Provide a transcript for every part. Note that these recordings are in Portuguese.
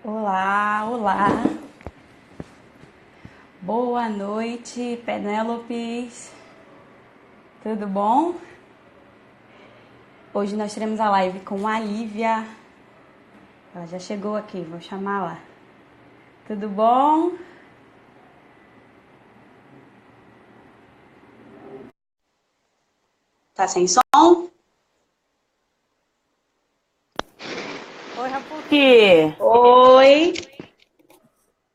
Olá, olá. Boa noite, Penélopes. Tudo bom? Hoje nós teremos a live com a Lívia. Ela já chegou aqui, vou chamá-la. Tudo bom? Tá sem som? Oi, Rapuki. Oi.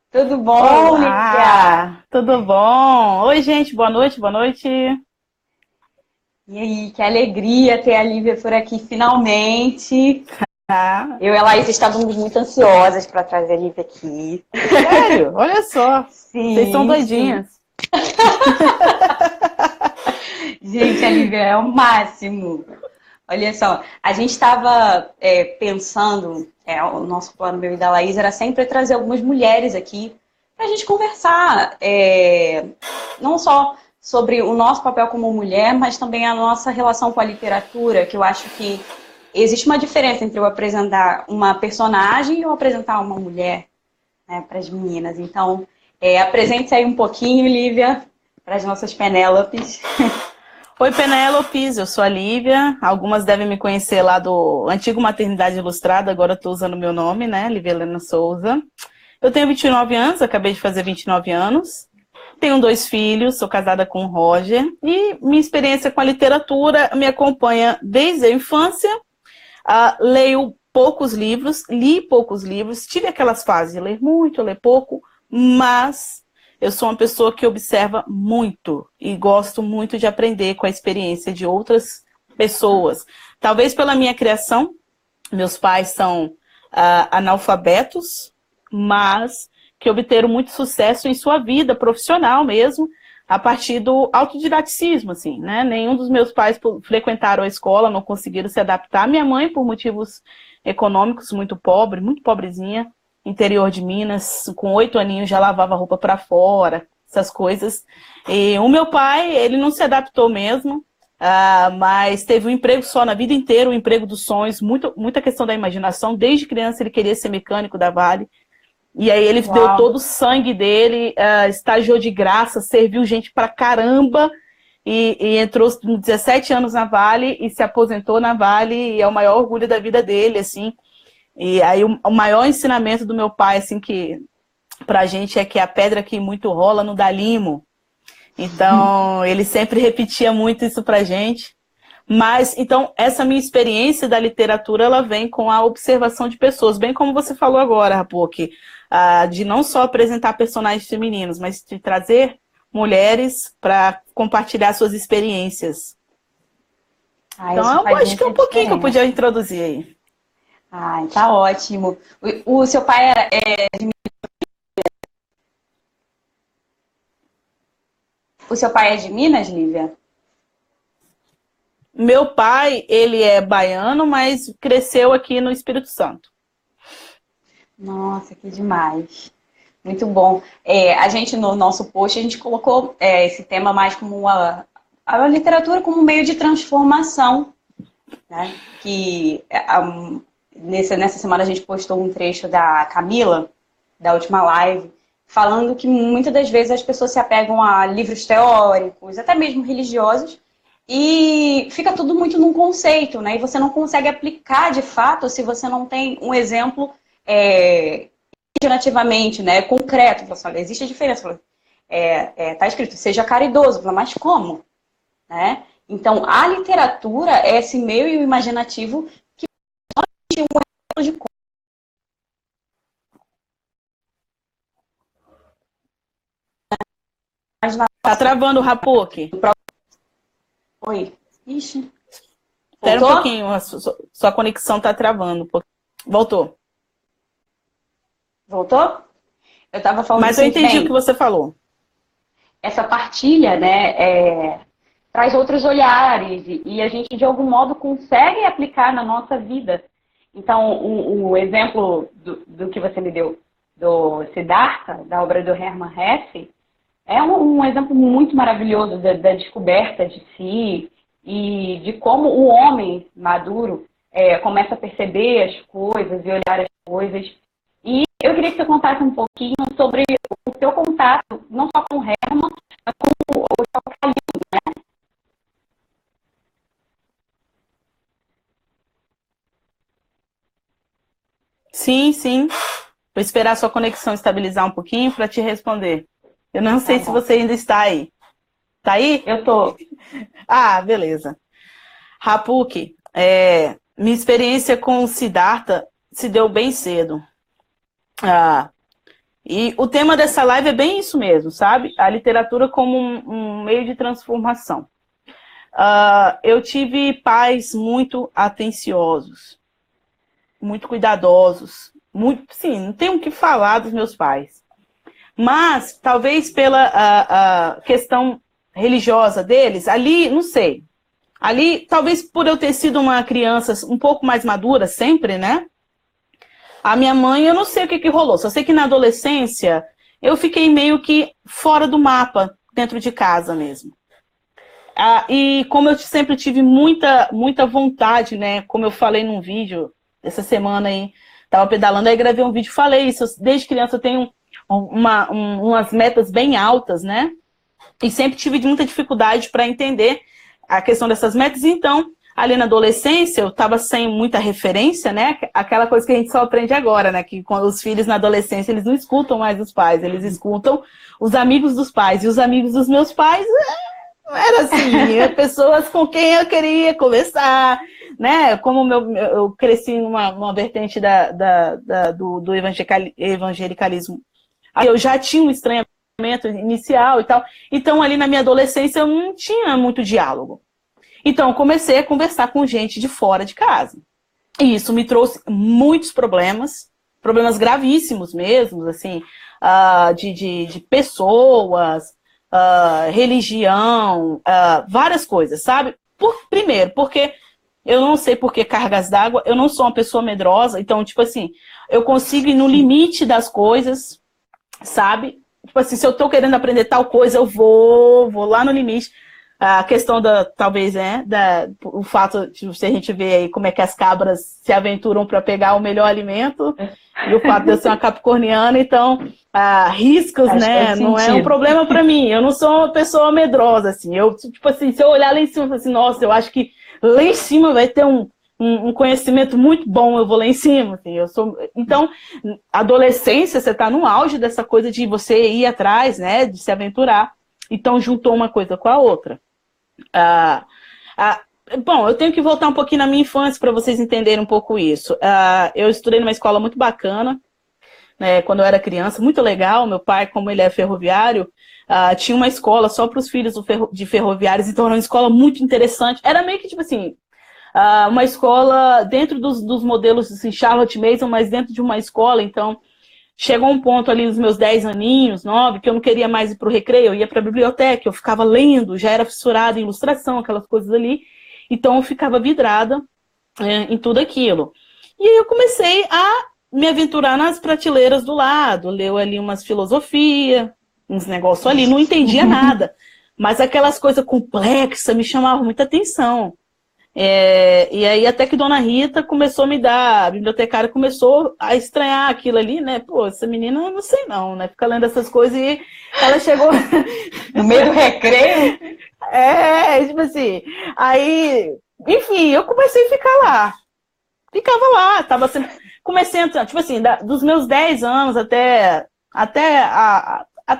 Tudo bom, Lívia? Olá, tudo bom? Oi, gente, boa noite, boa noite. E aí, que alegria ter a Lívia por aqui finalmente. Ah, Eu e a Laís estávamos muito ansiosas para trazer a Lívia aqui. sério? Olha só, vocês são Sim, sim. doidinhas. Gente, a Lívia é o máximo. Olha só, a gente estava pensando, o nosso plano, meu e da Laís, era sempre trazer algumas mulheres aqui para a gente conversar, não só sobre o nosso papel como mulher, mas também a nossa relação com a literatura, que eu acho que existe uma diferença entre eu apresentar uma personagem e eu apresentar uma mulher, né, para as meninas. Então, apresente-se aí um pouquinho, Lívia, para as nossas Penélopes. Oi, Penélopes, eu sou a Lívia. Algumas devem me conhecer lá do antigo Maternidade Ilustrada, agora estou usando o meu nome, né? Lívia Helena Souza. Eu tenho 29 anos, acabei de fazer 29 anos. Tenho 2 filhos, sou casada com o Roger. E minha experiência com a literatura me acompanha desde a infância. Leio poucos livros, li poucos livros, tive aquelas fases de ler muito, ler pouco, mas eu sou uma pessoa que observa muito e gosto muito de aprender com a experiência de outras pessoas. Talvez pela minha criação, meus pais são analfabetos, mas que obteram muito sucesso em sua vida profissional mesmo, a partir do autodidaticismo, assim, né? Nenhum dos meus pais frequentaram a escola, não conseguiram se adaptar. Minha mãe, por motivos econômicos, muito pobre, muito pobrezinha, interior de Minas, com 8 aninhos já lavava roupa para fora, essas coisas. E o meu pai, ele não se adaptou mesmo, mas teve um emprego só na vida inteira, o emprego dos sonhos, muita questão da imaginação. Desde criança ele queria ser mecânico da Vale. E aí ele deu Uau! todo o sangue dele, estagiou de graça, serviu gente pra caramba e entrou com 17 anos na Vale e se aposentou na Vale e é o maior orgulho da vida dele, assim. E aí o maior ensinamento do meu pai, assim, que pra gente é que a pedra que muito rola não dá limo. Então, ele sempre repetia muito isso pra gente. Mas, então, essa minha experiência da literatura, ela vem com a observação de pessoas, bem como você falou agora, Rapoque, de não só apresentar personagens femininos, mas de trazer mulheres para compartilhar suas experiências. Ah, Então, isso eu faz acho que é muita um pouquinho que eu podia diferença. introduzir aí. Ah, tá ótimo. O seu pai o seu pai é de Minas, Lívia? Meu pai, ele é baiano, mas cresceu aqui no Espírito Santo. Nossa, que demais. Muito bom. A gente, no nosso post, a gente colocou esse tema mais como a literatura como um meio de transformação, né? Que nessa semana a gente postou um trecho da Camila, da última live, falando que muitas das vezes as pessoas se apegam a livros teóricos, até mesmo religiosos, e fica tudo muito num conceito, né? E você não consegue aplicar de fato se você não tem um exemplo imaginativamente, né? Concreto. Você fala, olha, existe a diferença. Tá escrito, seja caridoso, mas como? Né? Então, a literatura é esse meio imaginativo que de um exemplo de coisas na Tá travando, Rapoque? Oi. Ixi. Espera um Voltou? pouquinho, sua conexão tá travando. Voltou. Voltou? Eu estava falando Mas eu que, entendi o que bem, você falou. essa partilha, né, traz outros olhares e a gente, de algum modo, consegue aplicar na nossa vida. Então, o exemplo do que você me deu do Siddhartha, da obra do Hermann Hesse, é um exemplo muito maravilhoso da descoberta de si e de como o homem maduro começa a perceber as coisas e olhar as coisas. E Eu queria que você contasse um pouquinho sobre o seu contato, não só com o Herman, mas com o Calil, né? Sim, sim. Vou esperar a sua conexão estabilizar um pouquinho para te responder. Eu não sei se você ainda está aí. Tá aí? Eu tô. Ah, beleza. Rapuk, minha experiência com o Siddhartha se deu bem cedo. E o tema dessa live é bem isso mesmo, sabe? A literatura como um meio de transformação. Eu tive pais muito atenciosos, muito cuidadosos, muito, sim, não tenho o que falar dos meus pais. Mas, talvez pela a questão religiosa deles, ali, não sei. Ali, talvez por eu ter sido uma criança um pouco mais madura sempre, né? A minha mãe, eu não sei o que rolou. Só sei que na adolescência, eu fiquei meio que fora do mapa, dentro de casa mesmo. E como eu sempre tive muita vontade, né? Como eu falei num vídeo essa semana aí, tava pedalando, aí gravei um vídeo, falei isso. Desde criança eu tenho umas metas bem altas, né? E sempre tive muita dificuldade para entender a questão dessas metas. Então, ali na adolescência, eu estava sem muita referência, né? Aquela coisa que a gente só aprende agora, né? Que quando os filhos na adolescência, eles não escutam mais os pais, eles escutam os amigos dos pais. E os amigos dos meus pais era assim, pessoas com quem eu queria conversar, né? Como eu cresci numa vertente do evangelicalismo. Aí eu já tinha um estranhamento inicial e tal. Então, ali na minha adolescência, eu não tinha muito diálogo. Então, eu comecei a conversar com gente de fora de casa. E isso me trouxe muitos problemas gravíssimos mesmo, assim, de pessoas, religião, várias coisas, sabe? Primeiro, porque eu não sei por que cargas d'água, eu não sou uma pessoa medrosa, então, tipo assim, eu consigo ir no limite das coisas, sabe? Tipo assim, se eu tô querendo aprender tal coisa, eu vou lá no limite. A questão talvez, né, o fato de a gente ver aí como é que as cabras se aventuram para pegar o melhor alimento, e o fato de eu ser uma capricorniana, então, riscos, né, não é um problema para mim. Eu não sou uma pessoa medrosa, assim. Eu, tipo assim, se eu olhar lá em cima, eu falo assim, nossa, eu acho que lá em cima vai ter um conhecimento muito bom, eu vou lá em cima, assim, então, adolescência, você tá no auge dessa coisa de você ir atrás, né, de se aventurar, então juntou uma coisa com a outra. Bom, eu tenho que voltar um pouquinho na minha infância para vocês entenderem um pouco isso. Eu estudei numa escola muito bacana, né, quando eu era criança, muito legal. Meu pai, como ele é ferroviário, tinha uma escola só para os filhos de ferroviários, então era uma escola muito interessante. Era meio que, tipo assim, uma escola dentro dos modelos assim, Charlotte Mason, mas dentro de uma escola. Então, chegou um ponto ali nos meus 10 aninhos, 9, que eu não queria mais ir para o recreio, eu ia para a biblioteca, eu ficava lendo, já era fissurada em ilustração, aquelas coisas ali. Então, eu ficava vidrada em tudo aquilo. E aí eu comecei a me aventurar nas prateleiras do lado, leu ali umas filosofia, uns negócios ali, não entendia nada. Mas aquelas coisas complexas me chamavam muita atenção. E aí até que Dona Rita começou a me dar, a bibliotecária começou a estranhar aquilo ali, né? Pô, essa menina, eu não sei não, né? Fica lendo essas coisas e ela chegou... No meio do recreio? Tipo assim, aí, enfim, eu comecei a ficar lá. Ficava lá, tava sempre... Comecei a entrar, tipo assim, dos meus 10 anos até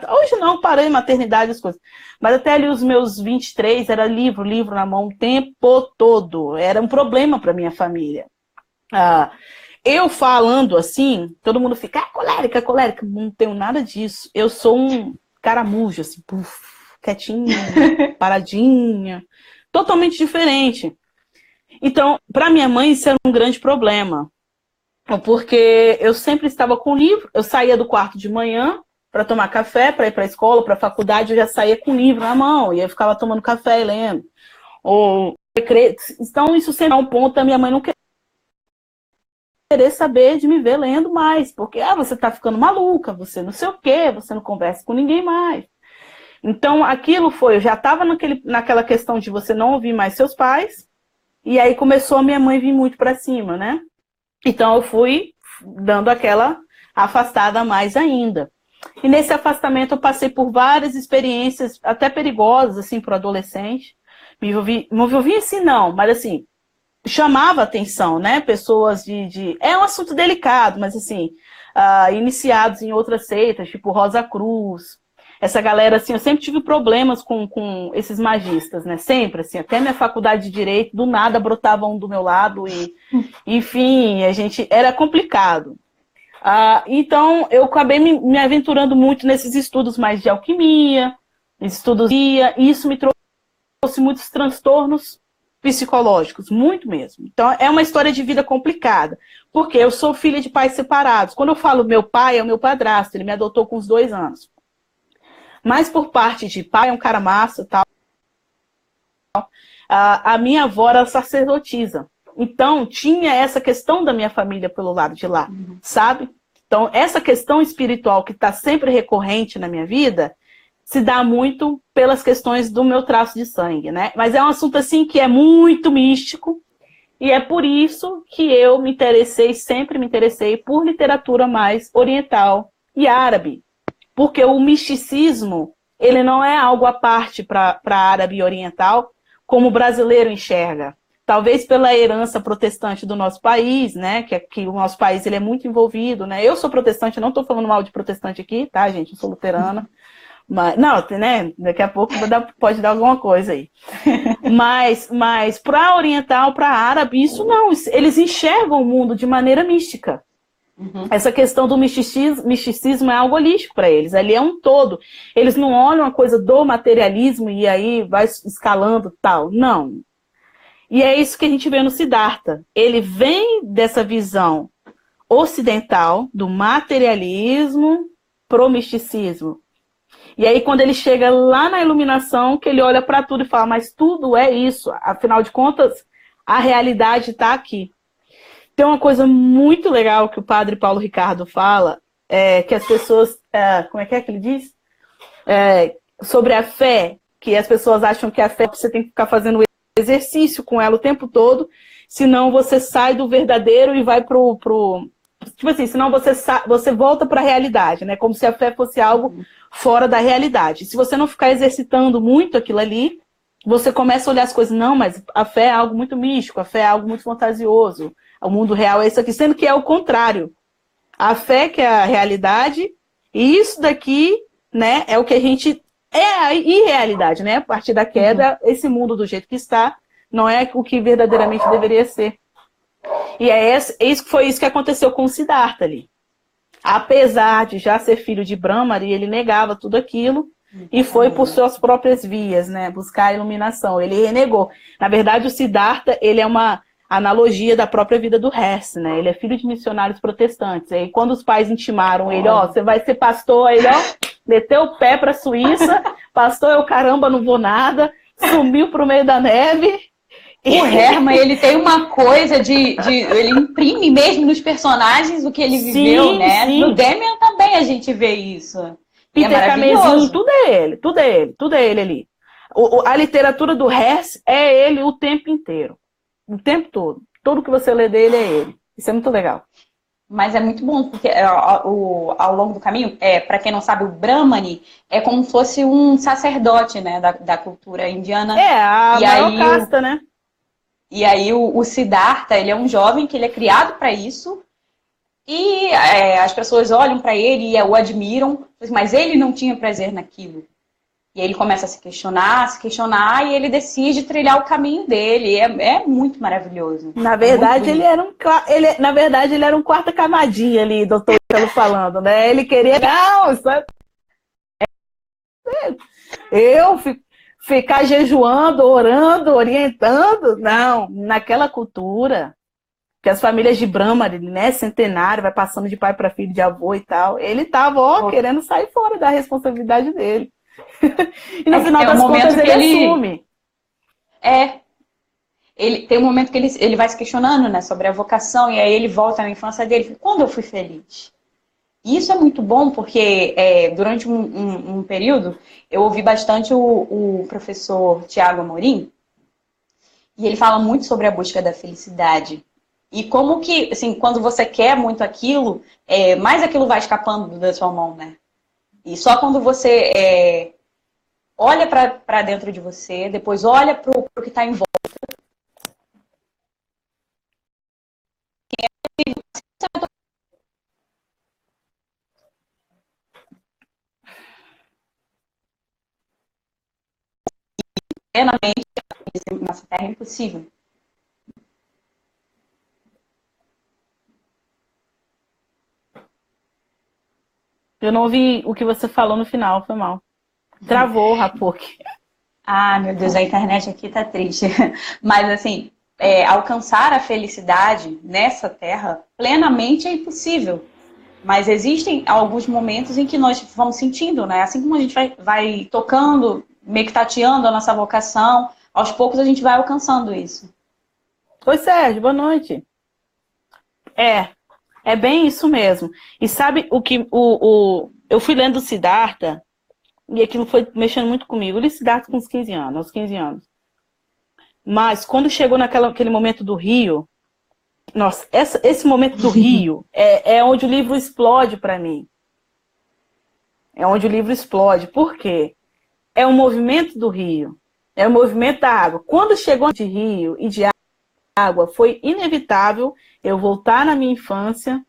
hoje não, parei maternidade, as coisas. Mas até ali os meus 23, era livro na mão o tempo todo. Era um problema para minha família. Eu falando assim, todo mundo fica, colérica. Não tenho nada disso. Eu sou um caramujo, assim, quietinha, paradinha. Totalmente diferente. Então, para minha mãe, isso era um grande problema. Porque eu sempre estava com livro, eu saía do quarto de manhã para tomar café, para ir para a escola, para a faculdade, eu já saía com o livro na mão, e eu ficava tomando café e lendo. Então, isso sempre é um ponto da minha mãe não querer saber de me ver lendo mais, porque você está ficando maluca, você não sei o quê, você não conversa com ninguém mais. Então, aquilo eu já estava naquela questão de você não ouvir mais seus pais, e aí começou a minha mãe vir muito para cima, né? Então, eu fui dando aquela afastada mais ainda. E nesse afastamento eu passei por várias experiências, até perigosas, assim, para o adolescente. Me envolvi assim, não, mas assim, chamava atenção, né? Pessoas É um assunto delicado, mas assim, iniciados em outras seitas, tipo Rosa Cruz. Essa galera, assim, eu sempre tive problemas com esses magistas, né? Sempre, assim, até minha faculdade de Direito, do nada brotava um do meu lado e, enfim, era complicado. Então, eu acabei me aventurando muito nesses estudos mais de alquimia, e isso me trouxe muitos transtornos psicológicos, muito mesmo. Então, é uma história de vida complicada, porque eu sou filha de pais separados. Quando eu falo meu pai, é o meu padrasto, ele me adotou com uns 2 anos. Mas por parte de pai, é um cara massa, tal. A minha avó era sacerdotisa. Então, tinha essa questão da minha família pelo lado de lá, sabe? Então, essa questão espiritual que está sempre recorrente na minha vida, se dá muito pelas questões do meu traço de sangue, né? Mas é um assunto, assim, que é muito místico, e é por isso que eu sempre me interessei por literatura mais oriental e árabe. Porque o misticismo, ele não é algo à parte para árabe e oriental, como o brasileiro enxerga. Talvez pela herança protestante do nosso país, né? Que o nosso país ele é muito envolvido, né? Eu sou protestante, não estou falando mal de protestante aqui, tá, gente? Eu sou luterana. Mas, não, né? Daqui a pouco pode dar alguma coisa aí. Mas para oriental, para árabe, isso não. Eles enxergam o mundo de maneira mística. Essa questão do misticismo é algo holístico para eles. Ali é um todo. Eles não olham a coisa do materialismo e aí vai escalando tal. Não. E é isso que a gente vê no Siddhartha. Ele vem dessa visão ocidental, do materialismo pro misticismo. E aí quando ele chega lá na iluminação, que ele olha para tudo e fala, mas tudo é isso. Afinal de contas, a realidade está aqui. Tem uma coisa muito legal que o padre Paulo Ricardo fala, que as pessoas... como é que ele diz? Sobre a fé, que as pessoas acham que a fé você tem que ficar fazendo exercício com ela o tempo todo, senão você sai do verdadeiro e vai pro... Tipo assim, senão você volta para a realidade, né? Como se a fé fosse algo fora da realidade. Se você não ficar exercitando muito aquilo ali, você começa a olhar as coisas, não, mas a fé é algo muito místico, a fé é algo muito fantasioso. O mundo real é isso aqui, sendo que é o contrário. A fé que é a realidade, e isso daqui, né, é o que a gente... É a irrealidade, né? A partir da queda, esse mundo do jeito que está, não é o que verdadeiramente deveria ser. E foi isso que aconteceu com o Siddhartha ali. Apesar de já ser filho de Brahmari, ele negava tudo aquilo e foi por suas próprias vias, né? Buscar a iluminação. Ele renegou. Na verdade, o Siddhartha, ele é uma analogia da própria vida do Hess, né? Ele é filho de missionários protestantes. Aí quando os pais intimaram ele, você vai ser pastor, aí meteu o pé pra Suíça, pastor eu caramba, não vou nada, sumiu pro meio da neve. O Herman, ele tem uma coisa ele imprime mesmo nos personagens o que ele viveu, né? Sim. No Demian também a gente vê isso. Peter Camezinho, tudo é ele ali. A literatura do Hess é ele o tempo inteiro. O tempo todo. Tudo que você lê dele é ele. Isso é muito legal. Mas é muito bom, porque ao longo do caminho, para quem não sabe, o Brahmani é como se fosse um sacerdote, né, da cultura indiana. É, a maior casta, né? E aí o Siddhartha, ele é um jovem que ele é criado para isso. E as pessoas olham para ele e o admiram, mas ele não tinha prazer naquilo. E aí ele começa a se questionar, e ele decide trilhar o caminho dele. É muito maravilhoso. Na verdade, ele era um quarta camadinha ali, doutor Ítalo falando, né? Ele queria... Não, ficar jejuando, orando, orientando. Não, naquela cultura, que as famílias de Brahmari, né, centenário, vai passando de pai para filho, de avô e tal, ele tava, querendo sair fora da responsabilidade dele. E no final das contas ele assume. Tem um momento que ele vai se questionando, né, sobre a vocação, e aí ele volta na infância dele, quando eu fui feliz? E isso é muito bom, porque durante um período eu ouvi bastante o professor Tiago Amorim, e ele fala muito sobre a busca da felicidade. E como que, assim, quando você quer muito aquilo, mais aquilo vai escapando da sua mão, né? E só quando você olha para dentro de você, depois olha para o que está em volta, plenamente, nessa terra é impossível. Eu não ouvi o que você falou no final, foi mal. Travou, Rapoque. Ah, meu Deus, a internet aqui tá triste. Mas, assim, alcançar a felicidade nessa terra plenamente é impossível. Mas existem alguns momentos em que nós vamos sentindo, né? Assim como a gente vai tocando, meio que tateando a nossa vocação, aos poucos a gente vai alcançando isso. Oi, Sérgio, boa noite. É bem isso mesmo. E sabe o que eu fui lendo o Siddhartha e aquilo foi mexendo muito comigo. Eu li Siddhartha com uns 15 anos, aos 15 anos. Mas quando chegou naquele momento do rio, nossa, esse momento do rio é onde o livro explode para mim. É onde o livro explode. Por quê? É o movimento do rio. É o movimento da água. Quando chegou de rio e de água, foi inevitável eu voltar na minha infância,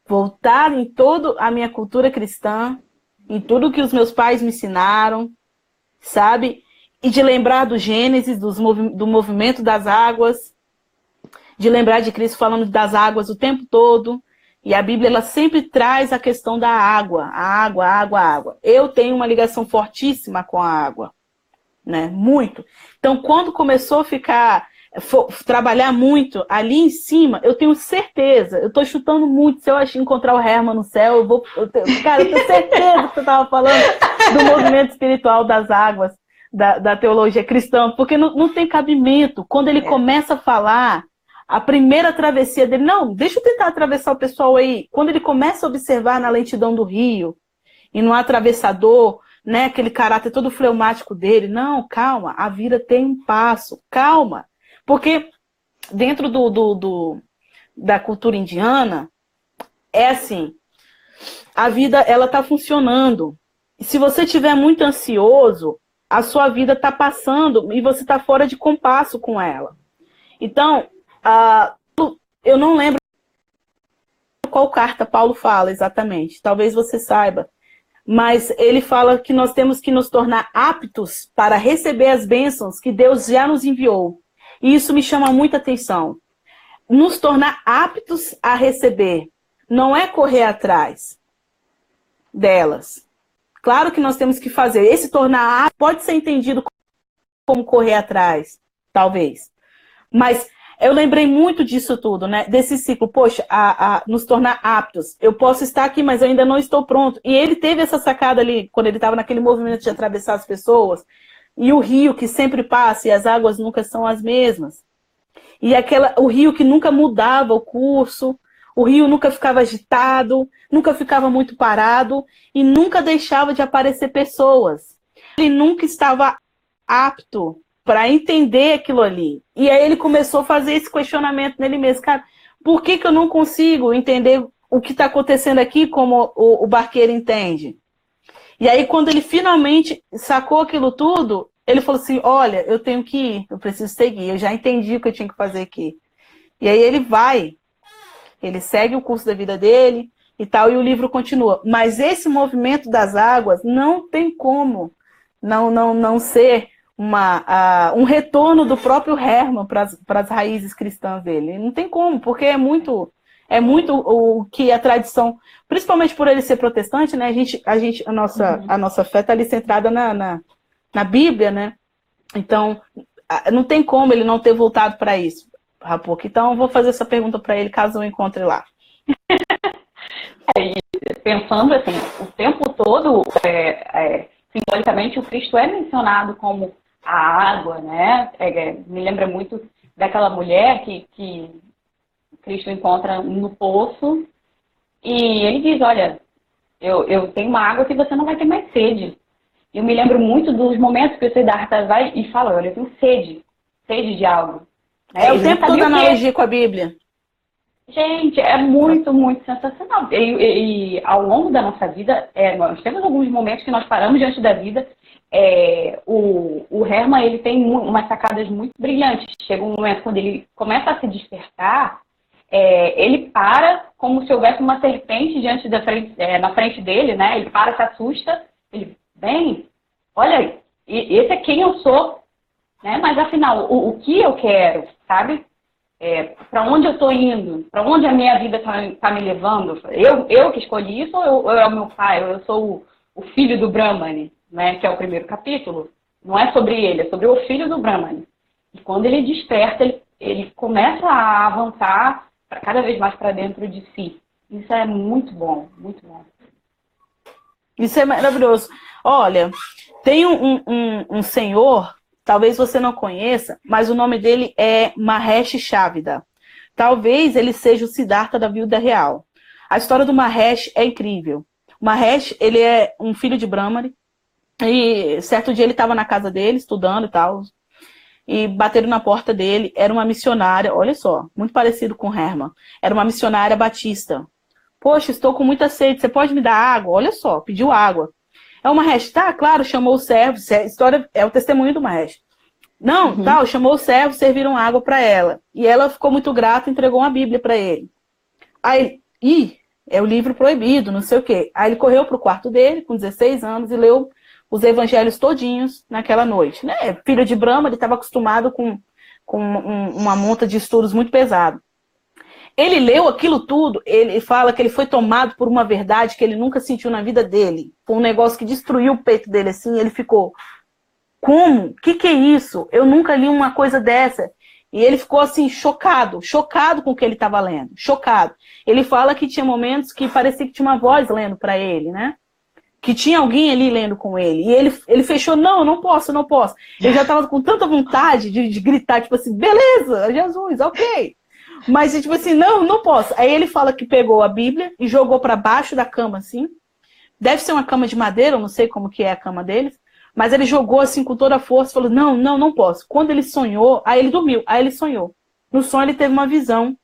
voltar em toda a minha cultura cristã, em tudo que os meus pais me ensinaram, sabe? E de lembrar do Gênesis, do movimento das águas, de lembrar de Cristo falando das águas o tempo todo. E a Bíblia, ela sempre traz a questão da água, a água, a água, a água. Eu tenho uma ligação fortíssima com a água, né? Muito. Então, quando começou a trabalhar muito ali em cima, eu tenho certeza, eu tô chutando muito, se eu encontrar o Herman no céu, cara, eu tenho certeza que você estava falando do movimento espiritual das águas, da teologia cristã, porque não tem cabimento. Quando ele começa a falar, a primeira travessia dele, não, deixa eu tentar atravessar o pessoal aí. Quando ele começa a observar na lentidão do rio, e no atravessador, né, aquele caráter todo fleumático dele, não, calma, a vida tem um passo, calma. Porque dentro da cultura indiana, é assim, a vida, ela tá funcionando. E se você estiver muito ansioso, a sua vida tá passando e você tá fora de compasso com ela. Então, eu não lembro qual carta Paulo fala exatamente, talvez você saiba, mas ele fala que nós temos que nos tornar aptos para receber as bênçãos que Deus já nos enviou. E isso me chama muita atenção. Nos tornar aptos a receber. Não é correr atrás delas. Claro que nós temos que fazer. Esse tornar apto pode ser entendido como correr atrás, talvez. Mas eu lembrei muito disso tudo, né? Desse ciclo, poxa, nos tornar aptos. Eu posso estar aqui, mas eu ainda não estou pronto. E ele teve essa sacada ali, quando ele estava naquele movimento de atravessar as pessoas. E o rio que sempre passa e as águas nunca são as mesmas. E o rio que nunca mudava o curso, o rio nunca ficava agitado, nunca ficava muito parado e nunca deixava de aparecer pessoas. Ele nunca estava apto para entender aquilo ali. E aí ele começou a fazer esse questionamento nele mesmo. Cara, por que eu não consigo entender o que está acontecendo aqui como o barqueiro entende? E aí, quando ele finalmente sacou aquilo tudo, ele falou assim, olha, eu tenho que ir, eu preciso seguir, eu já entendi o que eu tinha que fazer aqui. E aí ele segue o curso da vida dele e tal, e o livro continua. Mas esse movimento das águas não tem como não ser um retorno do próprio Herman para as raízes cristãs dele. Não tem como, porque é muito o que a tradição, principalmente por ele ser protestante, né? A nossa fé está ali centrada na Bíblia, né? Então, não tem como ele não ter voltado para isso, Rapoque. Então, eu vou fazer essa pergunta para ele, caso eu encontre lá. Pensando assim, o tempo todo, simbolicamente, o Cristo é mencionado como a água, né? Me lembra muito daquela mulher que Cristo encontra no poço e ele diz, olha, eu tenho uma água que você não vai ter mais sede. Eu me lembro muito dos momentos que o Siddhartha vai e fala, olha, eu tenho sede de algo. O tempo todo analogia com a Bíblia. Gente, é muito, muito sensacional. E ao longo da nossa vida, nós temos alguns momentos que nós paramos diante da vida. O Herman, ele tem umas sacadas muito brilhantes. Chega um momento quando ele começa a se despertar, ele para como se houvesse uma serpente na frente dele, né? Ele para, se assusta, ele, bem, olha, esse é quem eu sou, né? Mas afinal, o que eu quero, sabe? Para onde eu estou indo? Para onde a minha vida está me levando? Eu que escolhi isso ou é o meu pai? Eu sou o filho do Brahmani, né? Que é o primeiro capítulo. Não é sobre ele, é sobre o filho do Brahmani. E quando ele desperta, ele começa a avançar cada vez mais para dentro de si. Isso é muito bom, muito bom. Isso é maravilhoso. Olha, tem um senhor, talvez você não conheça, mas o nome dele é Mahesh Chavda. Talvez ele seja o Siddhartha da vida real. A história do Mahesh é incrível. O Mahesh, ele é um filho de Brahmani, e certo dia ele estava na casa dele, estudando e tal, e bateram na porta dele, era uma missionária, olha só, muito parecido com Herman, era uma missionária batista. Poxa, estou com muita sede, você pode me dar água? Olha só, pediu água. É o Mahesh, tá, claro, chamou o servo, a história é o testemunho do Mahesh. Não, tal, chamou o servo, serviram água para ela. E ela ficou muito grata, entregou uma Bíblia para ele. Aí, é o livro proibido, não sei o quê. Aí ele correu pro quarto dele, com 16 anos, e leu os evangelhos todinhos naquela noite. Né? Filho de Brahma, ele estava acostumado com uma monta de estudos muito pesado. Ele leu aquilo tudo, ele fala que ele foi tomado por uma verdade que ele nunca sentiu na vida dele. Foi um negócio que destruiu o peito dele assim, ele ficou, como? O que é isso? Eu nunca li uma coisa dessa. E ele ficou assim, chocado com o que ele estava lendo, chocado. Ele fala que tinha momentos que parecia que tinha uma voz lendo para ele, né? Que tinha alguém ali lendo com ele. E ele fechou, não posso. Ele já estava com tanta vontade de gritar, tipo assim, beleza, Jesus, ok. Mas, tipo assim, não posso. Aí ele fala que pegou a Bíblia e jogou para baixo da cama, assim. Deve ser uma cama de madeira, eu não sei como que é a cama deles. Mas ele jogou, assim, com toda a força e falou, não posso. Quando ele sonhou, aí ele dormiu, aí ele sonhou. No sonho ele teve uma visão.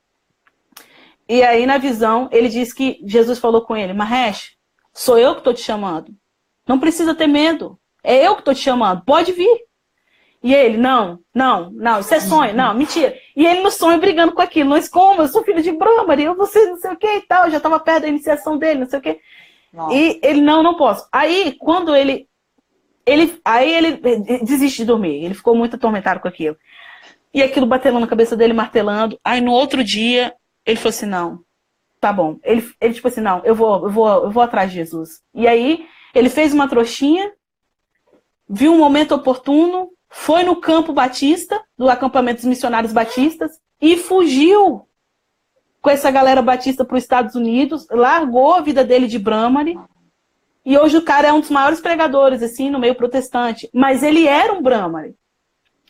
E aí, na visão, ele disse que Jesus falou com ele, Mahesh, sou eu que estou te chamando. Não precisa ter medo. É eu que estou te chamando. Pode vir. E ele, não, isso é sonho, não, mentira. E ele no sonho brigando com aquilo, mas como? Eu sou filho de Brahmani, eu vou ser não sei o que e tal, eu já estava perto da iniciação dele, não sei o que. E ele, não posso. Aí, quando ele desiste de dormir, ele ficou muito atormentado com aquilo. E aquilo batendo na cabeça dele, martelando. Aí no outro dia, ele falou assim, não, tá bom. Ele tipo assim, não, eu vou atrás de Jesus. E aí, ele fez uma trouxinha, viu um momento oportuno, foi no campo batista, do acampamento dos missionários batistas, e fugiu com essa galera batista para os Estados Unidos, largou a vida dele de Brahmani, e hoje o cara é um dos maiores pregadores, assim, no meio protestante. Mas ele era um Brahmani.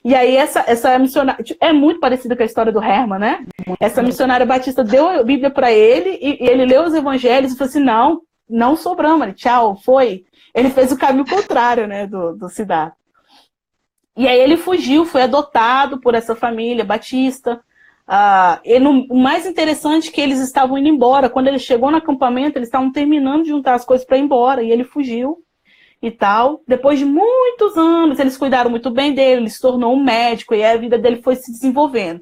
E aí essa missionária, é muito parecida com a história do Herman, né? Essa missionária batista deu a Bíblia para ele, e ele leu os evangelhos e falou assim, não sou Brahmani, tchau, foi. Ele fez o caminho contrário, né, do Siddhartha. E aí ele fugiu, foi adotado por essa família batista. O mais interessante é que eles estavam indo embora. Quando ele chegou no acampamento, eles estavam terminando de juntar as coisas para ir embora. E ele fugiu e tal. Depois de muitos anos, eles cuidaram muito bem dele. Ele se tornou um médico e a vida dele foi se desenvolvendo.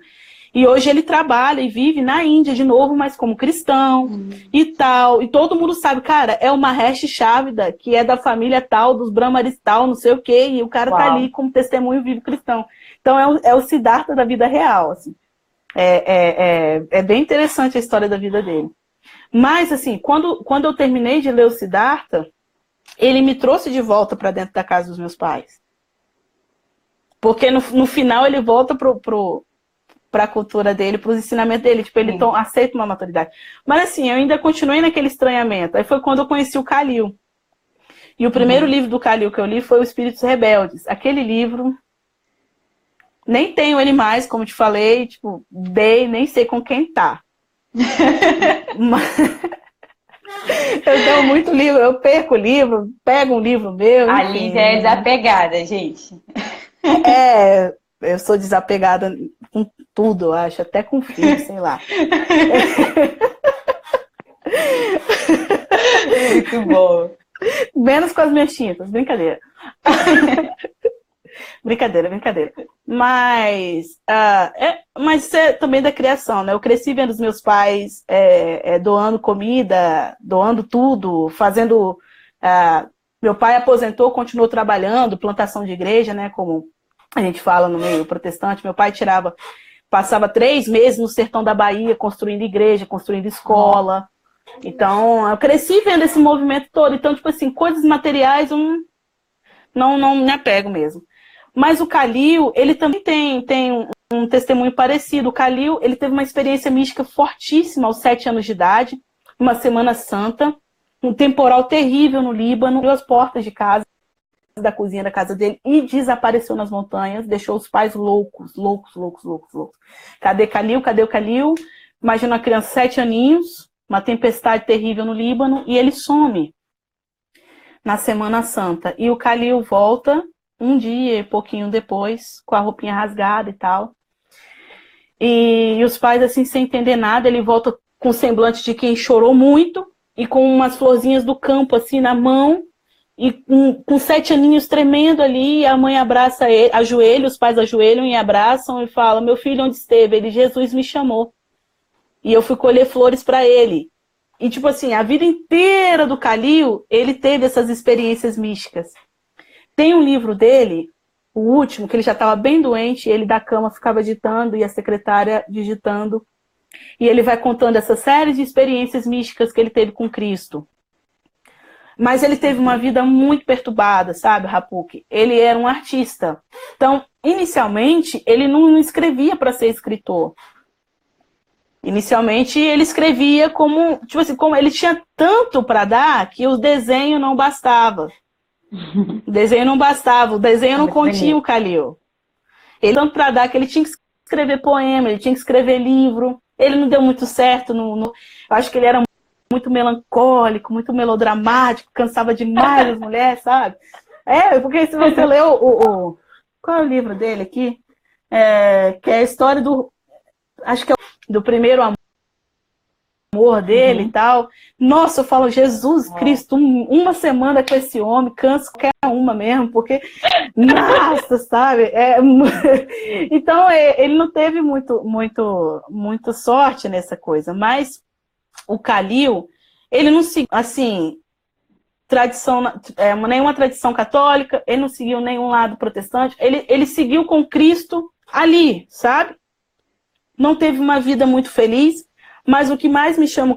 E hoje ele trabalha e vive na Índia de novo, mas como cristão e tal. E todo mundo sabe, cara, é o Mahesh Chavda, que é da família tal, dos Brahmanes tal, não sei o quê. E o cara tá ali como testemunho vivo cristão. Então é o Siddhartha da vida real, assim. É bem interessante a história da vida dele. Mas, assim, quando eu terminei de ler o Siddhartha, ele me trouxe de volta para dentro da casa dos meus pais. Porque no final ele volta para a cultura dele, para os ensinamentos dele. Tipo, ele aceita uma maturidade. Mas, assim, eu ainda continuei naquele estranhamento. Aí foi quando eu conheci o Khalil. E o primeiro livro do Khalil que eu li foi O Espíritos Rebeldes. Aquele livro... Nem tenho ele mais, como te falei, tipo, nem sei com quem tá. Mas... eu dou muito livro, eu perco o livro, pego um livro meu. A Lívia é desapegada, gente. Eu sou desapegada com tudo, eu acho, até com filho, sei lá. Muito bom. Menos com as minhas tintas, brincadeira. Brincadeira. Mas isso é também da criação, né? Eu cresci vendo os meus pais doando comida, doando tudo, fazendo... meu pai aposentou, continuou trabalhando, plantação de igreja, né? Como a gente fala no meio protestante. Meu pai passava 3 meses no sertão da Bahia, construindo igreja, construindo escola. Então, eu cresci vendo esse movimento todo. Então, tipo assim, coisas materiais eu não me apego mesmo. Mas o Calil, ele também tem um testemunho parecido. O Calil, ele teve uma experiência mística fortíssima aos 7 anos de idade, uma Semana Santa, um temporal terrível no Líbano, abriu as portas de casa, da cozinha da casa dele, e desapareceu nas montanhas, deixou os pais loucos. Cadê Calil? Cadê o Calil? Imagina uma criança de 7 aninhos, uma tempestade terrível no Líbano, e ele some na Semana Santa. E o Calil volta um dia e pouquinho depois, com a roupinha rasgada e tal. E os pais, assim, sem entender nada, ele volta com o semblante de quem chorou muito, e com umas florzinhas do campo, assim, na mão, e com 7 aninhos tremendo ali, a mãe abraça ele, ajoelha, os pais ajoelham e abraçam, e fala, meu filho, onde esteve? Ele, Jesus me chamou. E eu fui colher flores para ele. E, tipo assim, a vida inteira do Calil, ele teve essas experiências místicas. Tem um livro dele, o último, que ele já estava bem doente, ele da cama ficava digitando, e a secretária digitando. E ele vai contando essa série de experiências místicas que ele teve com Cristo. Mas ele teve uma vida muito perturbada, sabe, Rapuque? Ele era um artista. Então, inicialmente, ele não escrevia para ser escritor. Inicialmente, ele escrevia como ele tinha tanto para dar que o desenho não bastava. O desenho não continha o Calil. Ele tanto para dar que ele tinha que escrever poema, ele tinha que escrever livro. Ele não deu muito certo. Eu acho que ele era muito melancólico, muito melodramático, cansava demais as mulheres, sabe? Porque se você ler qual é o livro dele aqui? Que é a história acho que é do primeiro amor dele e tal. Nossa, eu falo, Jesus Cristo, uma semana com esse homem, cansa qualquer uma mesmo, porque, nossa, sabe? Então, ele não teve muito sorte nessa coisa, mas o Calil, ele não seguiu, assim, nenhuma tradição católica, ele não seguiu nenhum lado protestante, ele seguiu com Cristo ali, sabe? Não teve uma vida muito feliz, mas o que mais me chama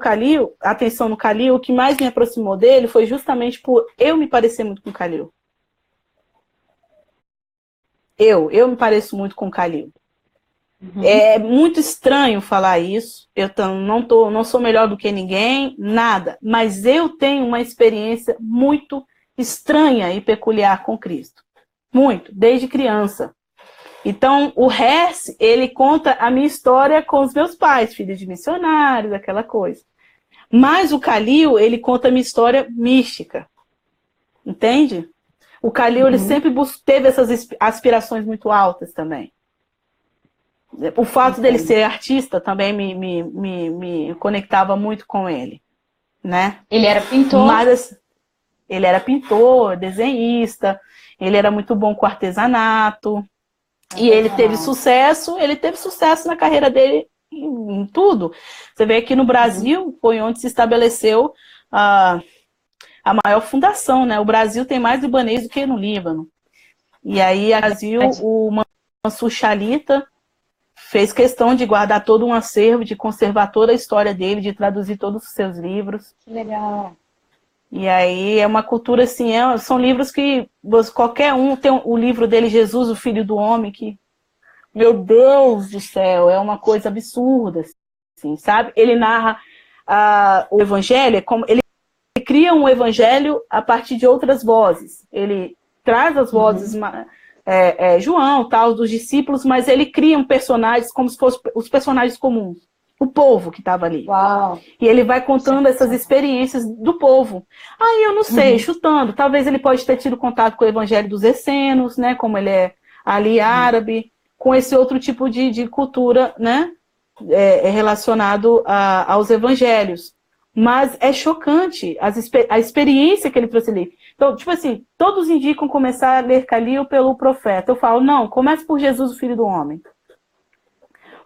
a atenção no Calil, o que mais me aproximou dele foi justamente por eu me parecer muito com o Calil. Eu me pareço muito com o Calil. Uhum. É muito estranho falar isso, eu não sou melhor do que ninguém, nada, mas eu tenho uma experiência muito estranha e peculiar com Cristo. Muito, desde criança. Então, o Hess, ele conta a minha história com os meus pais, filhos de missionários, aquela coisa. Mas o Calil, ele conta a minha história mística. Entende? O Calil, ele sempre teve essas aspirações muito altas também. O fato dele ser artista também me conectava muito com ele, né? Ele era pintor? Ele era pintor, desenhista, ele era muito bom com artesanato. E ele teve sucesso na carreira dele em tudo. Você vê que no Brasil foi onde se estabeleceu a maior fundação, né? O Brasil tem mais libanês do que no Líbano. E aí, no Brasil, o Mansur Shalita fez questão de guardar todo um acervo, de conservar toda a história dele, de traduzir todos os seus livros. Que legal. E aí é uma cultura assim, são livros que qualquer um tem o livro dele, Jesus, o Filho do Homem, que, meu Deus do céu, é uma coisa absurda, assim, sabe? Ele narra o evangelho, ele cria um evangelho a partir de outras vozes. Ele traz as vozes, João, tal, dos discípulos, mas ele cria personagens como se fossem os personagens comuns. O povo que estava ali. Uau. E ele vai contando essas experiências do povo. Aí eu não sei, chutando. Talvez ele pode ter tido contato com o evangelho dos essenos, né? Como ele é ali árabe. com esse outro tipo de cultura, né? Relacionado aos evangelhos. Mas é chocante a experiência que ele trouxe ali. Então, tipo assim, todos indicam começar a ler Calil pelo profeta. Eu falo, não, comece por Jesus, o Filho do Homem.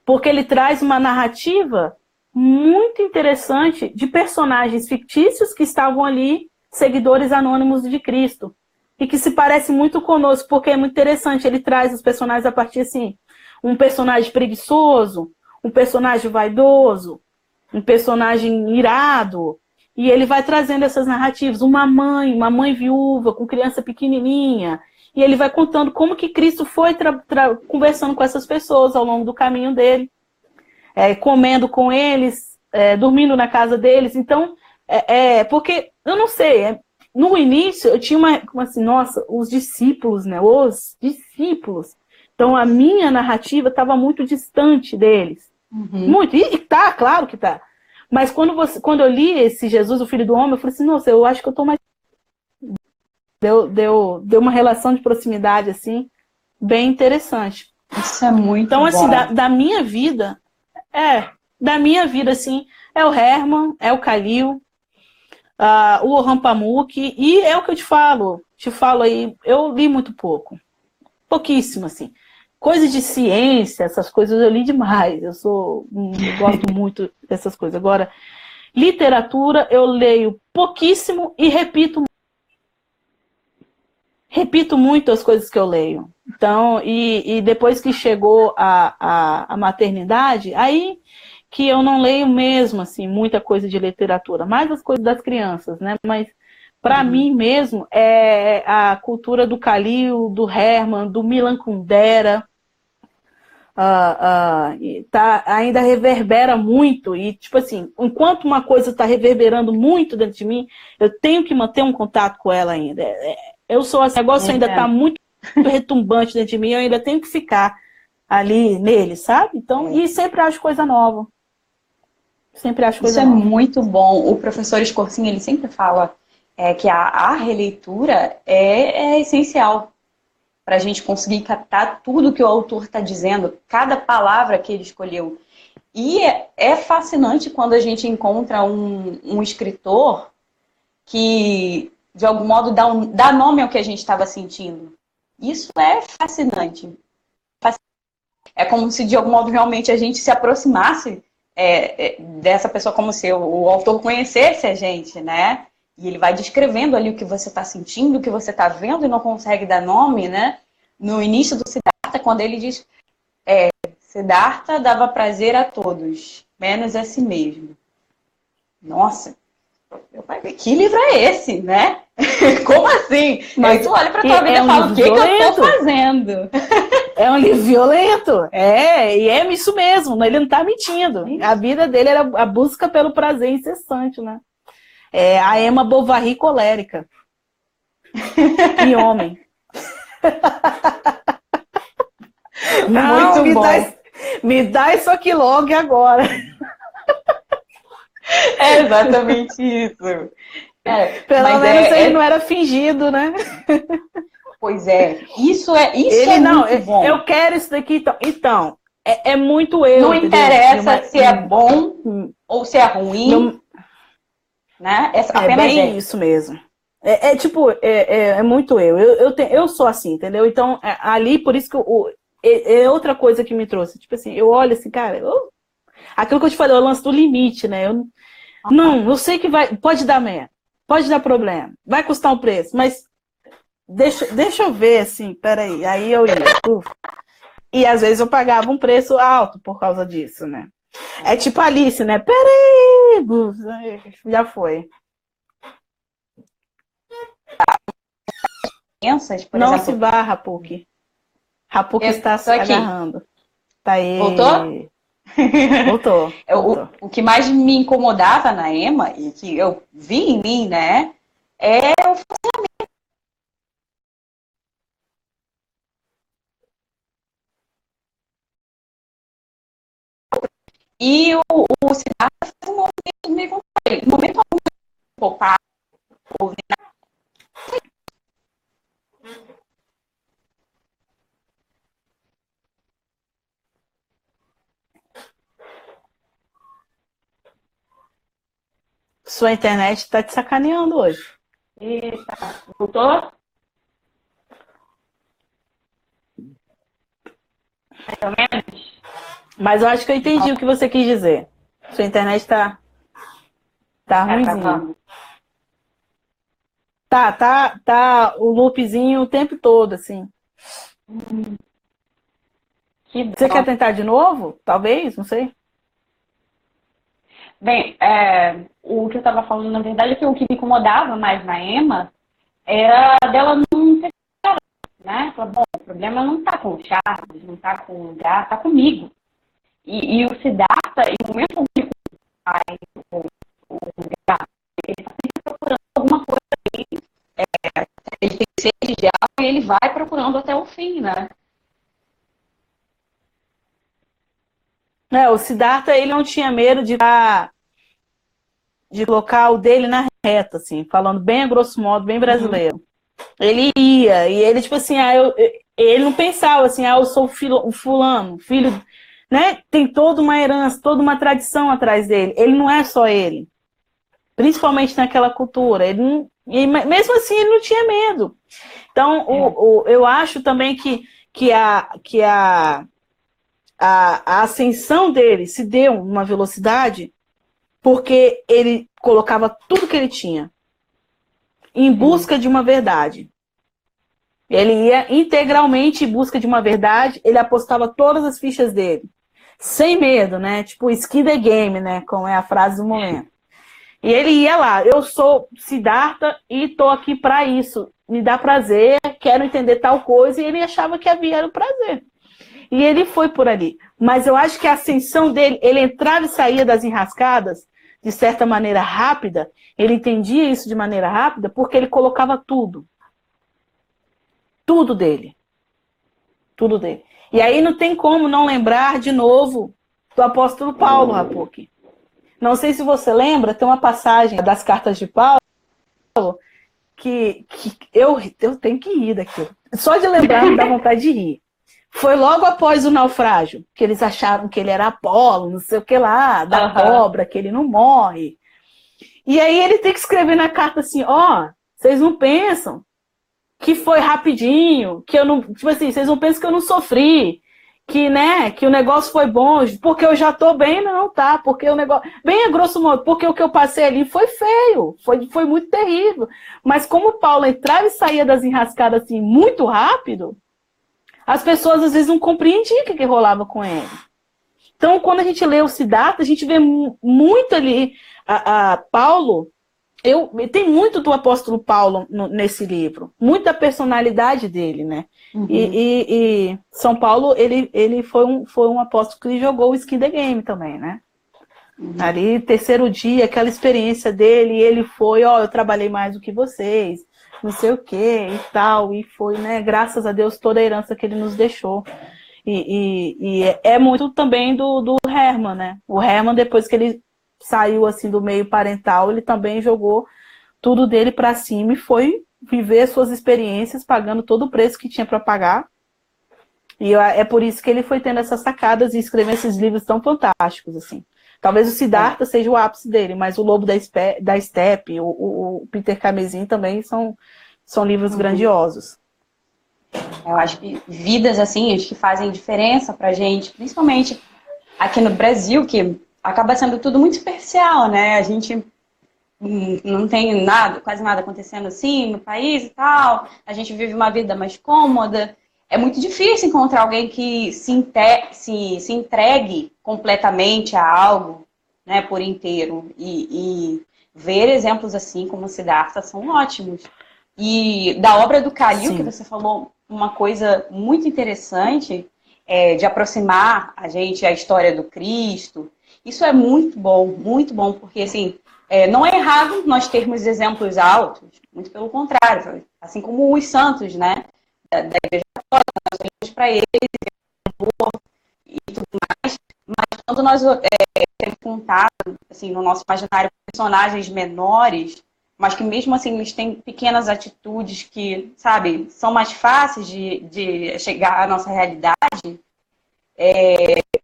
Porque ele traz uma narrativa muito interessante de personagens fictícios que estavam ali, seguidores anônimos de Cristo. E que se parece muito conosco, porque é muito interessante. Ele traz os personagens a partir, assim, um personagem preguiçoso, um personagem vaidoso, um personagem irado, e ele vai trazendo essas narrativas. Uma mãe viúva com criança pequenininha, e ele vai contando como que Cristo foi conversando com essas pessoas ao longo do caminho dele, comendo com eles, dormindo na casa deles. Então, porque, eu não sei, no início eu tinha uma assim, nossa, os discípulos, né? Os discípulos. Então, a minha narrativa estava muito distante deles. Uhum. Muito, e tá, claro que tá. Mas quando eu li esse Jesus, o Filho do Homem, eu falei assim, nossa, eu acho que eu tô mais... Deu uma relação de proximidade, assim, bem interessante. Isso é muito então, bom. Então, assim, da minha vida, assim, é o Herman, é o Calil, o Orhan Pamuk, e é o que eu te falo aí, eu li muito pouco. Pouquíssimo, assim. Coisas de ciência, essas coisas eu li demais. Eu gosto muito dessas coisas. Agora, literatura eu leio pouquíssimo e repito muito as coisas que eu leio. Então, e depois que chegou a maternidade, aí que eu não leio mesmo, assim, muita coisa de literatura, mais as coisas das crianças, né? Mas para mim mesmo é a cultura do Calil, do Herman, do Milan Kundera. Ainda reverbera muito, e tipo assim, enquanto uma coisa está reverberando muito dentro de mim, eu tenho que manter um contato com ela ainda. Eu sou assim, o negócio ainda está muito retumbante dentro de mim, eu ainda tenho que ficar ali nele, sabe? Então, e sempre acho coisa nova. Sempre acho coisa nova. Isso é muito bom. O professor Escorcinho, ele sempre fala que a releitura é essencial para a gente conseguir captar tudo que o autor está dizendo, cada palavra que ele escolheu. E é fascinante quando a gente encontra um escritor que, de algum modo, dá nome ao que a gente estava sentindo. Isso é fascinante. É como se, de algum modo, realmente a gente se aproximasse dessa pessoa, como se o autor conhecesse a gente, né? E ele vai descrevendo ali o que você está sentindo, o que você está vendo e não consegue dar nome, né? No início do Siddhartha, quando ele diz Siddhartha dava prazer a todos, menos a si mesmo. Nossa, que livro é esse, né? Como assim? Mas tu olha pra tua vida e fala, o que eu tô fazendo? É um livro violento. E é isso mesmo, ele não tá mentindo. A vida dele era a busca pelo prazer incessante, né? A Emma Bovary colérica. E homem. Não, me dá isso aqui logo e agora. É exatamente isso. Pelo menos ele não era fingido, né? Pois é. Isso é muito bom. Eu quero isso daqui, então. É muito eu. Não interessa se é bom ou se é ruim. Né? Apenas bem isso mesmo. É muito eu. Eu sou assim, entendeu? Então, ali, por isso que é outra coisa que me trouxe. Tipo assim, eu olho assim, cara, aquilo que eu te falei, o lance do limite, né? Eu sei que pode dar merda, pode dar problema, vai custar um preço, mas deixa eu ver, assim, peraí. Aí eu ia, e às vezes eu pagava um preço alto por causa disso, né? É tipo Alice, né? Peraí, já foi. Não se vá, Rapuque. Rapuque está se agarrando. Tá aí. Voltou? Voltou. O que mais me incomodava na Emma, e que eu vi em mim, né, é o funcionamento. E o Siddhartha faz um movimento meio contrário. No momento algum, poupar, Sua internet tá te sacaneando hoje. Eita, voltou? Mais ou menos? Mas eu acho que eu entendi o que você quis dizer. Sua internet tá ruimzinha. Travando. Tá o loopzinho o tempo todo, assim. Que Você dó. quer tentar de novo? Talvez, não sei. Bem, o que eu estava falando, na verdade, é que o que me incomodava mais na Emma era dela não ter cara, né? Falar, bom, o problema não está com o Charles, não está com o Lugar, está comigo. E o Siddhartha, em momento algum, pai, o Lugar, ele está sempre procurando alguma coisa. Ele tem sede de algo e ele vai procurando até o fim, né? O Siddhartha, ele não tinha medo de colocar o dele na reta, assim, falando bem a grosso modo, bem brasileiro. Ele ia, e ele, tipo assim, ele não pensava assim, eu sou o fulano, filho, né? Tem toda uma herança, toda uma tradição atrás dele. Ele não é só ele. Principalmente naquela cultura. Ele não, e mesmo assim, ele não tinha medo. Então, eu acho também que a ascensão dele se deu uma velocidade porque ele colocava tudo que ele tinha em busca de uma verdade. Ele ia integralmente em busca de uma verdade, ele apostava todas as fichas dele. Sem medo, né? Tipo, skin the game, né? Como é a frase do momento. E ele ia lá, eu sou Siddhartha e tô aqui para isso. Me dá prazer, quero entender tal coisa, e ele achava que havia era o prazer. E ele foi por ali. Mas eu acho que a ascensão dele, ele entrava e saía das enrascadas, de certa maneira rápida, ele entendia isso de maneira rápida, porque ele colocava tudo. Tudo dele. Tudo dele. E aí não tem como não lembrar de novo do apóstolo Paulo, Rapoque. Não sei se você lembra, tem uma passagem das cartas de Paulo que eu tenho que rir daquilo. Só de lembrar me dá vontade de rir. Foi logo após o naufrágio, que eles acharam que ele era Apolo, não sei o que lá, da cobra, que ele não morre. E aí ele tem que escrever na carta assim, vocês não pensam que foi rapidinho, que eu não, tipo assim, vocês não pensam que eu não sofri, que, né, que o negócio foi bom, porque eu já tô bem, não, tá, porque o negócio, bem a grosso modo, porque o que eu passei ali foi feio, foi muito terrível, mas como Paulo entrava e saía das enrascadas assim, muito rápido, as pessoas às vezes não compreendiam o que rolava com ele. Então, quando a gente lê o Siddhartha, a gente vê muito ali a Paulo. Tem muito do apóstolo Paulo nesse livro. Muita personalidade dele, né? Uhum. E São Paulo, ele foi um apóstolo que jogou o skin the game também, né? Uhum. Ali, terceiro dia, aquela experiência dele, ele foi, eu trabalhei mais do que vocês, não sei o quê e tal. E foi, né? Graças a Deus, toda a herança que ele nos deixou. E é muito também do Herman, né? O Herman, depois que ele saiu assim do meio parental, ele também jogou tudo dele para cima e foi viver suas experiências, pagando todo o preço que tinha para pagar. E é por isso que ele foi tendo essas sacadas e escrevendo esses livros tão fantásticos, assim. Talvez o Siddhartha seja o ápice dele, mas o Lobo da Steppe, o Peter Camesim também são livros grandiosos. Eu acho que vidas assim, acho que fazem diferença pra gente, principalmente aqui no Brasil, que acaba sendo tudo muito superficial, né? A gente não tem nada, quase nada acontecendo assim no país e tal. A gente vive uma vida mais cômoda. É muito difícil encontrar alguém que se entregue completamente a algo, né, por inteiro. E ver exemplos assim como o Siddhartha são ótimos. E da obra do Khalil, Sim. que você falou uma coisa muito interessante, de aproximar a gente à história do Cristo. Isso é muito bom, porque assim, não é errado nós termos exemplos altos, muito pelo contrário, assim como os santos, né, da Igreja Católica, nós temos para eles e tudo mais, mas quando nós temos contato, assim, no nosso imaginário, personagens menores, mas que mesmo assim eles têm pequenas atitudes que, sabe, são mais fáceis de chegar à nossa realidade,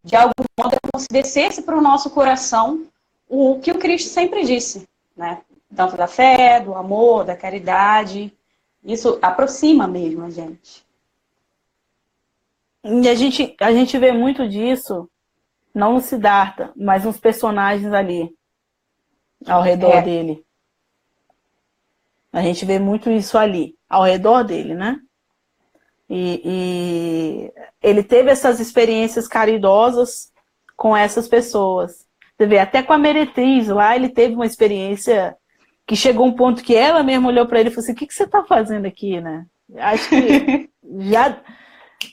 de algum modo é como se descesse para o nosso coração o que o Cristo sempre disse, né? Tanto da fé, do amor, da caridade. Isso aproxima mesmo a gente. E a gente vê muito disso, não no Siddhartha, mas nos personagens ali, ao redor É, dele. A gente vê muito isso ali, ao redor dele, né? E ele teve essas experiências caridosas com essas pessoas. Você vê, até com a Meretriz lá, ele teve uma experiência que chegou um ponto que ela mesma olhou para ele e falou assim, o que você está fazendo aqui, né? Acho que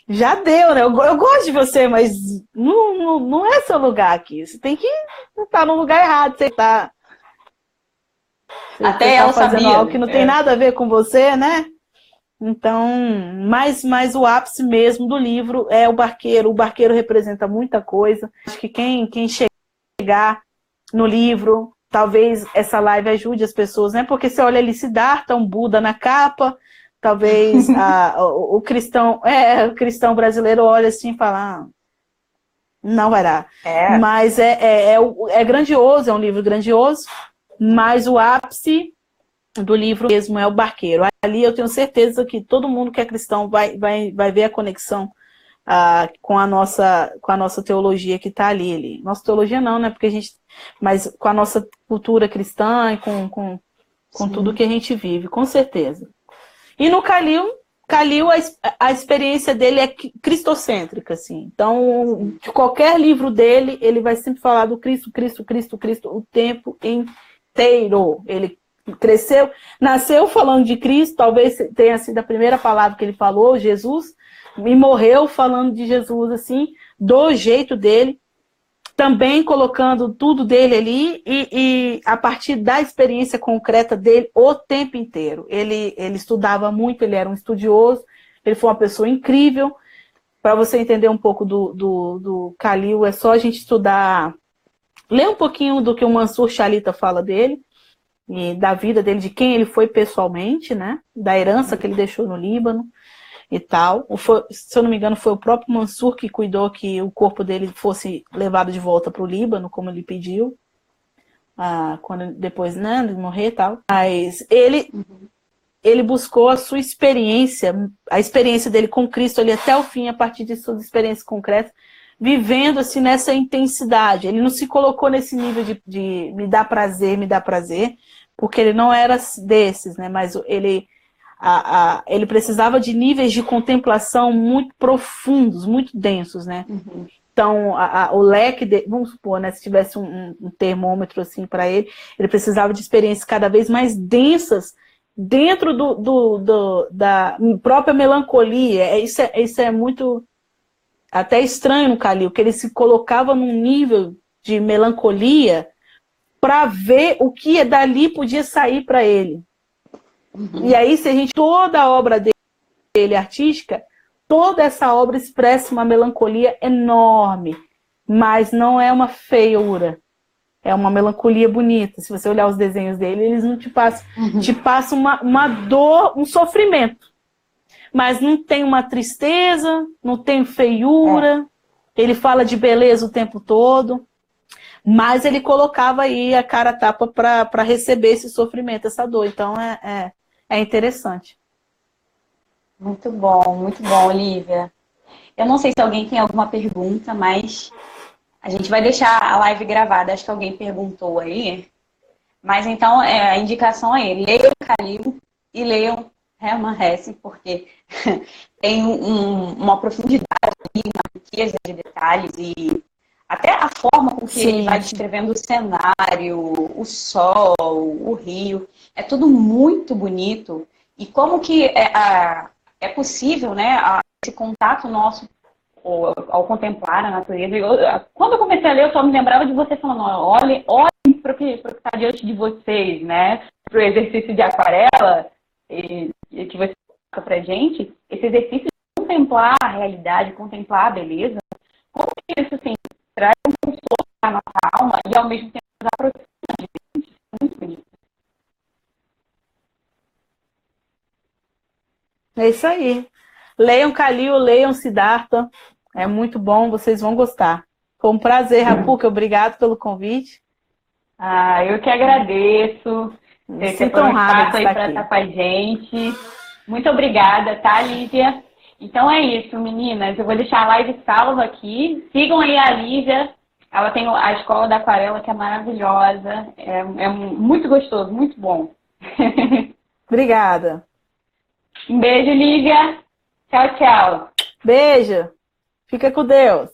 já deu, né? Eu gosto de você, mas não é seu lugar aqui. Você tem que estar no lugar errado. Você até tá ela fazendo sabia, algo que né? não tem nada a ver com você, né? Então, mas o ápice mesmo do livro é o barqueiro. O barqueiro representa muita coisa. Acho que quem chegar no livro, talvez essa live ajude as pessoas, né? Porque você olha ali, Siddhartha, um Buda na capa, talvez o cristão brasileiro olha assim e fala, não vai dar. É, Mas é grandioso, é um livro grandioso, mas o ápice do livro mesmo é o barqueiro. Ali eu tenho certeza que todo mundo que é cristão vai ver a conexão com a nossa teologia que está ali. Nossa teologia não, né? Porque mas com a nossa cultura cristã e com tudo sim. que a gente vive, com certeza. E no Calil a experiência dele é cristocêntrica, assim. Então, de qualquer livro dele, ele vai sempre falar do Cristo, Cristo, Cristo, Cristo, o tempo inteiro. Ele nasceu falando de Cristo, talvez tenha sido a primeira palavra que ele falou, Jesus, e morreu falando de Jesus, assim, do jeito dele, também colocando tudo dele ali e a partir da experiência concreta dele o tempo inteiro. Ele estudava muito, ele era um estudioso, ele foi uma pessoa incrível. Para você entender um pouco do Khalil, é só a gente estudar, ler um pouquinho do que o Mansur Shalita fala dele, e da vida dele, de quem ele foi pessoalmente, né? Da herança que ele deixou no Líbano e tal. Se eu não me engano, foi o próprio Mansur que cuidou que o corpo dele fosse levado de volta para o Líbano, como ele pediu, quando depois, né, de morrer e tal. Mas ele buscou a sua experiência, a experiência dele com Cristo ali até o fim, a partir de suas experiências concretas, vivendo assim nessa intensidade. Ele não se colocou nesse nível de me dá prazer, porque ele não era desses, né? Mas ele precisava de níveis de contemplação muito profundos, muito densos, né? Uhum. Então, o leque, vamos supor, né, se tivesse um termômetro assim para ele, ele precisava de experiências cada vez mais densas dentro da própria melancolia. Isso é muito até estranho no Khalil, que ele se colocava num nível de melancolia para ver o que dali podia sair para ele. Uhum. E aí, se a gente, toda a obra dele artística, toda essa obra expressa uma melancolia enorme, mas não é uma feiura. É uma melancolia bonita. Se você olhar os desenhos dele, eles não te passam uma dor, um sofrimento. Mas não tem uma tristeza, não tem feiura. Ele fala de beleza o tempo todo. Mas ele colocava aí a cara a tapa para receber esse sofrimento, essa dor. Então é interessante. Muito bom, Olivia. Eu não sei se alguém tem alguma pergunta, mas a gente vai deixar a live gravada. Acho que alguém perguntou aí. Mas então, a indicação é leiam Khalil e leiam Hermann Hesse, porque tem uma profundidade ali, uma riqueza de detalhes e até a forma com que ele vai descrevendo o cenário, o sol, o rio, é tudo muito bonito. E como que é possível, né, esse contato nosso ao contemplar a natureza. Quando eu comecei a ler, eu só me lembrava de você falando, olhem para o que está diante de vocês, né? Para o exercício de aquarela que você passa para a gente, esse exercício de contemplar a realidade, contemplar a beleza, como que isso assim, traz um consolo para a nossa alma e ao mesmo tempo nos aproxima de gente. Muito bonito. É isso aí. Leiam Khalil, leiam Siddhartha. É muito bom, vocês vão gostar. Foi um prazer, Rapuca. Obrigado pelo convite. Ah, eu que agradeço. Me Você sinto foi um honrada espaço de aí estar para aqui. estar com a gente. Muito obrigada, tá, Lívia? Então é isso, meninas. Eu vou deixar a live salva aqui. Sigam aí a Lívia. Ela tem a Escola da Aquarela, que é maravilhosa. É muito gostoso, muito bom. Obrigada. Um beijo, Lívia. Tchau, tchau. Beijo. Fica com Deus.